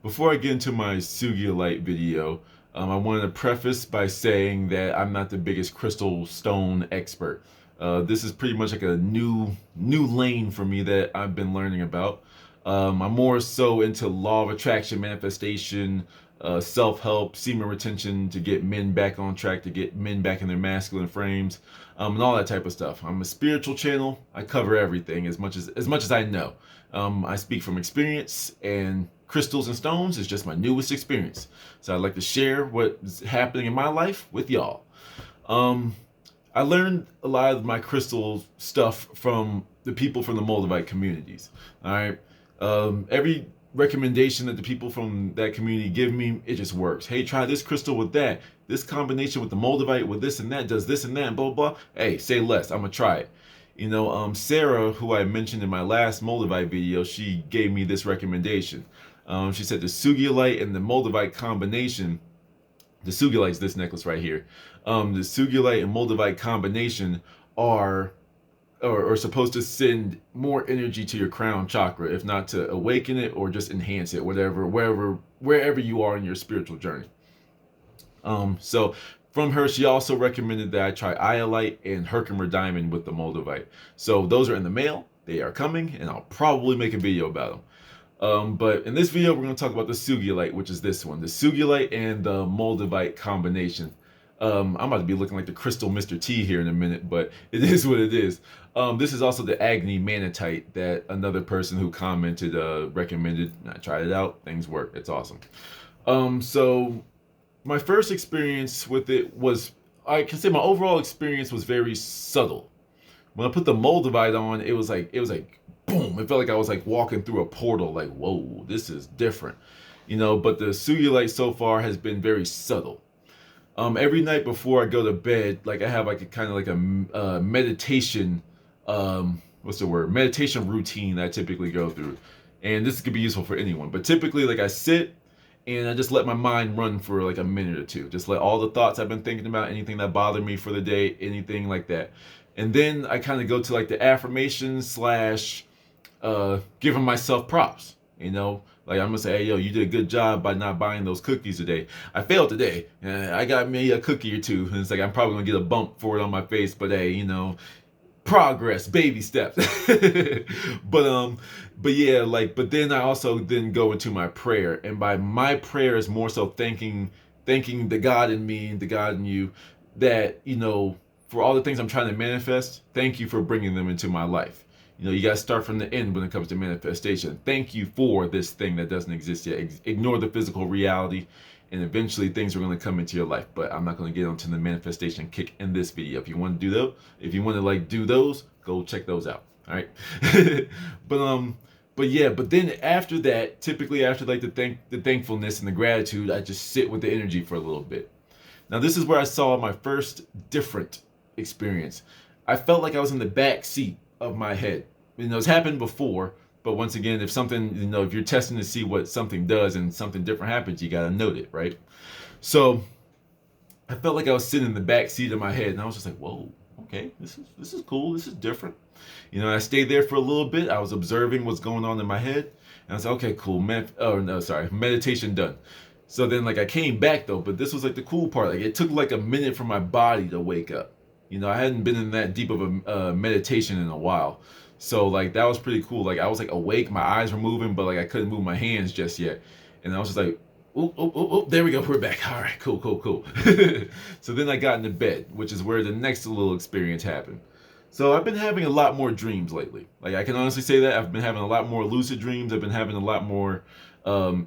Before I get into my Sugilite video, I wanted to preface by saying that I'm not the biggest crystal stone expert. This is pretty much like a new lane for me that I've been learning about. I'm more so into law of attraction, manifestation, self-help, semen retention to get men back on track, to get men back in their masculine frames, and all that type of stuff. I'm a spiritual channel. I cover everything as much as I know. I speak from experience, and crystals and stones is just my newest experience. So I'd like to share what's happening in my life with y'all. Um, I learned a lot of my crystal stuff from the people from the Moldavite communities. All right. Every recommendation that the people from that community give me, it just works. Hey, try this crystal with that. This combination with the Moldavite with this and that does this and that and blah, blah, blah. Hey, say less. I'm going to try it. Sarah, who I mentioned in my last Moldavite video, she gave me this recommendation. She said the Sugilite and the Moldavite combination, the Sugilite's this necklace right here. The Sugilite and Moldavite combination are or supposed to send more energy to your crown chakra, if not to awaken it or just enhance it, wherever you are in your spiritual journey. So from her, she also recommended that I try Iolite and Herkimer Diamond with the Moldavite. So those are in the mail. They are coming, and I'll probably make a video about them. But in this video, we're going to talk about the Sugilite, which is this one. The Sugilite and the Moldavite combination. I'm about to be looking like the crystal Mr. T here in a minute, but it is what it is. This is also the Agni Manatite that another person who commented recommended. I tried it out. Things work. It's awesome. So my first experience with it was, I can say my overall experience was very subtle. When I put the Moldavite on, it was like boom. It felt like I was like walking through a portal, like, whoa, this is different. But the Sugilite so far has been very subtle. Every night before I go to bed, like I have like a kind of like a meditation, meditation routine that I typically go through. And this could be useful for anyone, but typically like I sit and I just let my mind run for like a minute or two. Just let all the thoughts I've been thinking about, anything that bothered me for the day, anything like that. And then I kind of go to like the affirmations slash giving myself props, like I'm gonna say, hey, yo, you did a good job by not buying those cookies today. I failed today, and I got me a cookie or two, and it's like I'm probably gonna get a bump for it on my face, but hey, progress, baby steps. but yeah, but then I also then go into my prayer, and by my prayer is more so thanking the God in me, the God in you, that for all the things I'm trying to manifest. Thank you for bringing them into my life. You got to start from the end when it comes to manifestation. Thank you for this thing that doesn't exist yet. Ignore the physical reality, and eventually things are going to come into your life. But I'm not going to get onto the manifestation kick in this video. If you want to do those, do those, go check those out. All right. but then after that, typically after like the thankfulness and the gratitude, I just sit with the energy for a little bit. Now this is where I saw my first different experience. I felt like I was in the back seat of my head. It's happened before, but once again, if something, if you're testing to see what something does and something different happens, you gotta note it, right? So I felt like I was sitting in the back seat of my head, and I was just like, whoa, okay, this is cool, this is different. I stayed there for a little bit. I was observing what's going on in my head, and I was like, okay, cool, meditation done. So then I came back though, but this was like the cool part. Like it took like a minute for my body to wake up. I hadn't been in that deep of a meditation in a while. So that was pretty cool. I was awake, my eyes were moving, but I couldn't move my hands just yet. And I was just like, oh, there we go, we're back. All right, cool. So then I got into bed, which is where the next little experience happened. So I've been having a lot more dreams lately. I can honestly say that I've been having a lot more lucid dreams. I've been having a lot more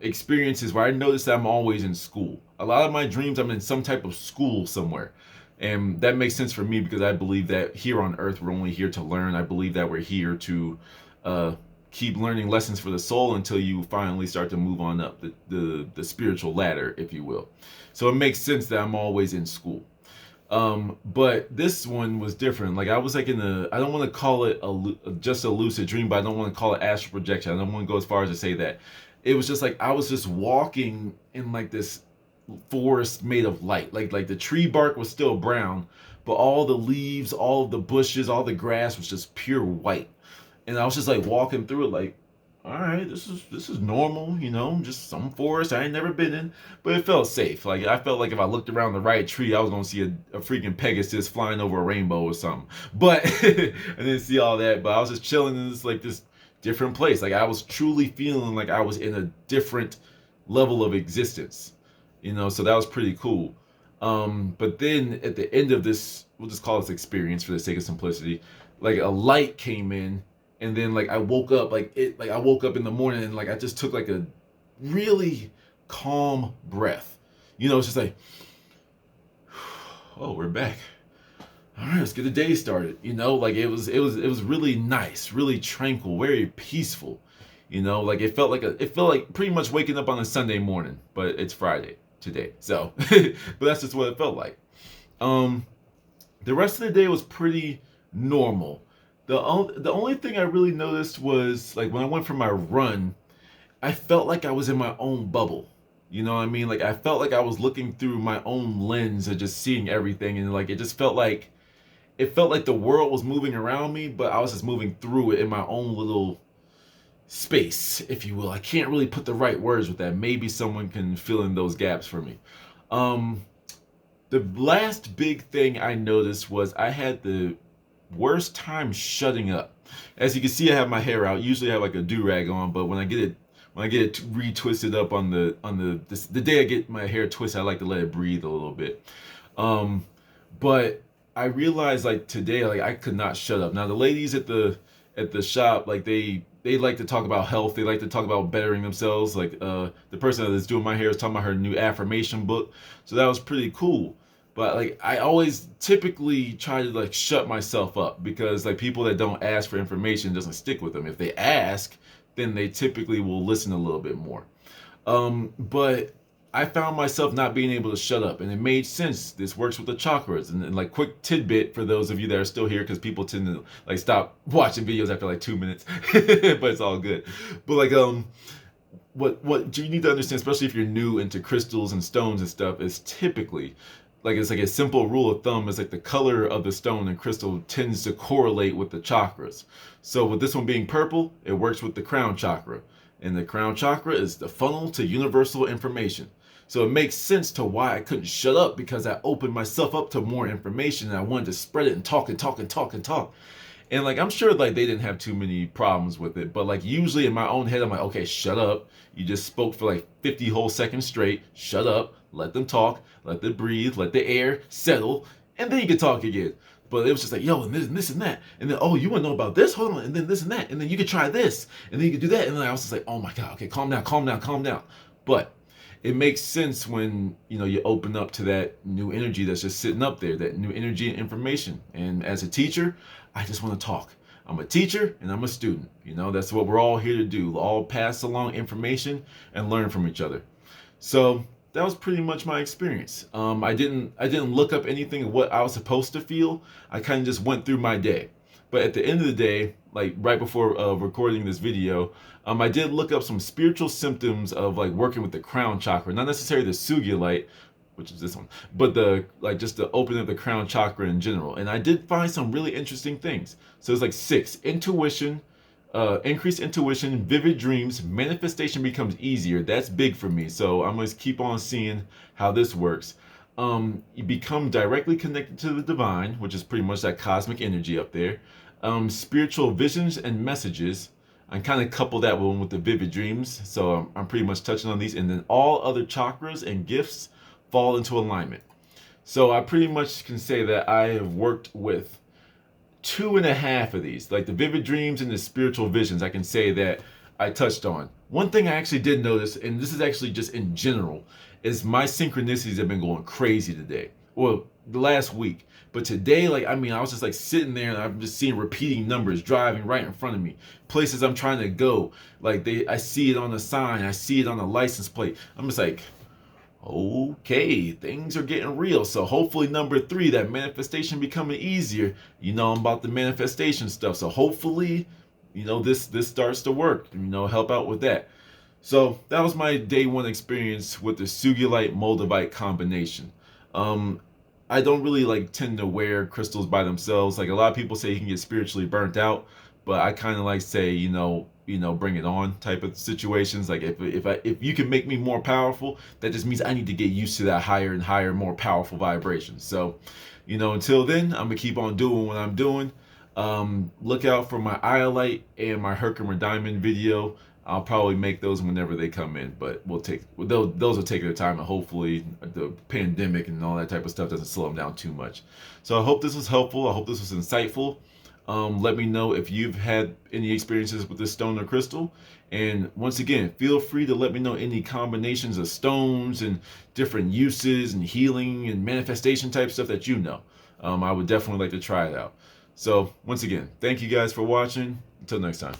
experiences where I notice that I'm always in school. A lot of my dreams, I'm in some type of school somewhere. And that makes sense for me because I believe that here on earth, we're only here to learn. I believe that we're here to keep learning lessons for the soul until you finally start to move on up the spiritual ladder, if you will. So it makes sense that I'm always in school. But this one was different. I was I don't want to call it just a lucid dream, but I don't want to call it astral projection. I don't want to go as far as to say that. It was just I was just walking in this forest made of light. Like the tree bark was still brown, but all the leaves, all of the bushes, all the grass was just pure white. And I was just walking through it all right, this is normal, just some forest I ain't never been in, but it felt safe. Like I felt like if I looked around the right tree, I was gonna see a freaking Pegasus flying over a rainbow or something. But I didn't see all that. But I was just chilling in this different place. Like I was truly feeling like I was in a different level of existence. So that was pretty cool. But then at the end of this, we'll just call this experience for the sake of simplicity, like a light came in, and then like I woke up, like I woke up in the morning, and like I just took like a really calm breath. It's just like, oh, we're back. All right, let's get the day started. Like it was really nice, really tranquil, very peaceful. Like it felt like pretty much waking up on a Sunday morning, but it's Friday today. So, but that's just what it felt like. Um, the rest of the day was pretty normal. The only thing I really noticed was like when I went for my run, I felt like I was in my own bubble. You know what I mean? Like I felt like I was looking through my own lens of just seeing everything, and like it felt like the world was moving around me, but I was just moving through it in my own little space, if you will. I can't really put the right words with that. Maybe someone can fill in those gaps for me. Um, the last big thing I noticed was I had the worst time shutting up. As you can see, I have my hair out. Usually I have like a do-rag on, but when I get it retwisted up on the day I get my hair twisted, I like to let it breathe a little bit. Um, but I realized like today, like I could not shut up. Now the ladies at the shop, like they like to talk about health. They like to talk about bettering themselves. Like the person that's doing my hair is talking about her new affirmation book. So that was pretty cool. But like I always typically try to like shut myself up, because like people that don't ask for information doesn't stick with them. If they ask, then they typically will listen a little bit more. But I found myself not being able to shut up, and it made sense. This works with the chakras, and like quick tidbit for those of you that are still here, because people tend to like stop watching videos after like 2 minutes, but it's all good. But like what you need to understand, especially if you're new into crystals and stones and stuff, is typically like it's like a simple rule of thumb is like the color of the stone and crystal tends to correlate with the chakras. So with this one being purple, it works with the crown chakra. And the crown chakra is the funnel to universal information. So it makes sense to why I couldn't shut up, because I opened myself up to more information and I wanted to spread it and talk and talk and talk and talk. And like I'm sure like they didn't have too many problems with it, but like usually in my own head I'm like, okay, shut up. You just spoke for like 50 whole seconds straight. Shut up. Let them talk. Let them breathe. Let the air settle, and then you can talk again. But it was just like, yo, and this and that, and then, oh, you want to know about this? Hold on, and then this and that, and then you could try this, and then you could do that, and then I was just like, oh my god, okay, calm down, calm down, calm down. But it makes sense when you open up to that new energy that's just sitting up there, that new energy and information. And as a teacher, I just want to talk. I'm a teacher and I'm a student. That's what we're all here to do. All pass along information and learn from each other. So that was pretty much my experience. I didn't look up anything of what I was supposed to feel. I kind of just went through my day. But at the end of the day, like right before recording this video, I did look up some spiritual symptoms of like working with the crown chakra, not necessarily the Sugilite, which is this one, but just the opening of the crown chakra in general. And I did find some really interesting things. So it's like 6: intuition, increased intuition, vivid dreams, manifestation becomes easier. That's big for me. So I'm going to keep on seeing how this works. You become directly connected to the divine, which is pretty much that cosmic energy up there. Spiritual visions and messages. I kind of couple that one with the vivid dreams. So I'm pretty much touching on these. And then all other chakras and gifts fall into alignment. So I pretty much can say that I have worked with 2.5 of these, like the vivid dreams and the spiritual visions. I can say that I touched on. One thing I actually did notice, and this is actually just in general, is my synchronicities have been going crazy today. Well, the last week. But today, I was just like sitting there and I'm just seeing repeating numbers driving right in front of me. Places I'm trying to go. I see it on the sign. I see it on the license plate. I'm just like, okay, things are getting real. So hopefully number 3, that manifestation becoming easier. I'm about the manifestation stuff. So hopefully, this starts to work. Help out with that. So that was my day 1 experience with the Sugilite Moldavite combination. I don't really tend to wear crystals by themselves. Like a lot of people say you can get spiritually burnt out, but I kind of say, bring it on type of situations. Like if you can make me more powerful, that just means I need to get used to that higher and higher, more powerful vibration. So, until then, I'm gonna keep on doing what I'm doing. Look out for my Iolite and my Herkimer Diamond video. I'll probably make those whenever they come in, but those will take their time, and hopefully the pandemic and all that type of stuff doesn't slow them down too much. So I hope this was helpful. I hope this was insightful. Let me know if you've had any experiences with this stone or crystal. And once again, feel free to let me know any combinations of stones and different uses and healing and manifestation type stuff that you know. I would definitely like to try it out. So once again, thank you guys for watching. Until next time.